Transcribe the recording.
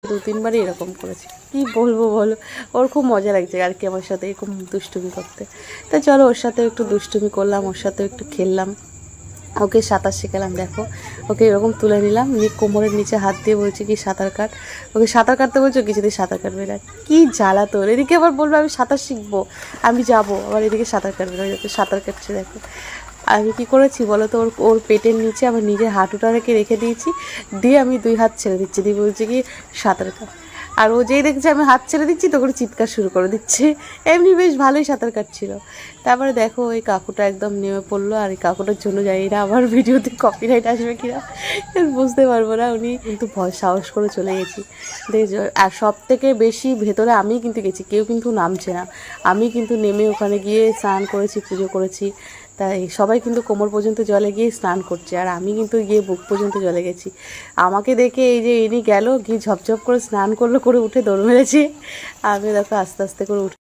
2-3বারই এরকম করেছে। কি বলবো বলো, ওর খুব মজা লাগছে আর কি আমার সাথে এরকম দুষ্টুমি করতে। তা চলো ওর সাথে একটু দুষ্টুমি করলাম, ওর সাথে একটু খেললাম, ওকে সাঁতার শেখালাম। দেখো ওকে এরকম তুলে নিলাম, নিয়ে কোমরের নিচে হাত দিয়ে বলছি কি সাঁতার কাট। ওকে সাঁতার কাটতে বলছো, কিছুতেই সাঁতার কাটবে না। কি জ্বালা তোর, এদিকে আবার বলবে আমি সাঁতার শিখবো, আমি যাবো, আবার এদিকে সাঁতার কাটবে না, যাতে সাঁতার কাটছে। দেখো আমি কী করেছি বলো তো, ওর ওর পেটের নিচে আমার নিজের হাঁটুটা রেখে দিয়েছি, দিয়ে আমি 2 হাত ছেড়ে দিচ্ছি, দিয়ে বলছি কি সাঁতার কাট। আর ও যেই দেখছে আমি হাত ছেড়ে দিচ্ছি তখন চিৎকার শুরু করে দিচ্ছে। এমনি বেশ ভালোই সাঁতার কাটছিল। তারপরে দেখো ওই কাকুটা একদম নেমে পড়লো, আর এই কাকুটার জন্য জানি না আমার ভিডিওতে কপিরাইট আসবে কিনা, বুঝতে পারবো না। উনি কিন্তু ভয় সাহস করে চলে গেছি দেখছো। আর সব থেকে বেশি ভেতরে আমি কিন্তু গেছি, কেউ কিন্তু নামছে না। আমি কিন্তু নেমে ওখানে গিয়ে স্নান করেছি, পুজো করেছি। তাই সবাই কিন্তু কোমর পর্যন্ত জলে গিয়ে স্নান করছে, আর আমি কিন্তু গিয়ে বুক পর্যন্ত জলে গেছি। আমাকে দেখে এই যে ইনি গেল, গিয়ে ঝপঝপ করে স্নান করলো, করে উঠে দৌড় মেরেছে। আমি দেখো আস্তে আস্তে করে উঠে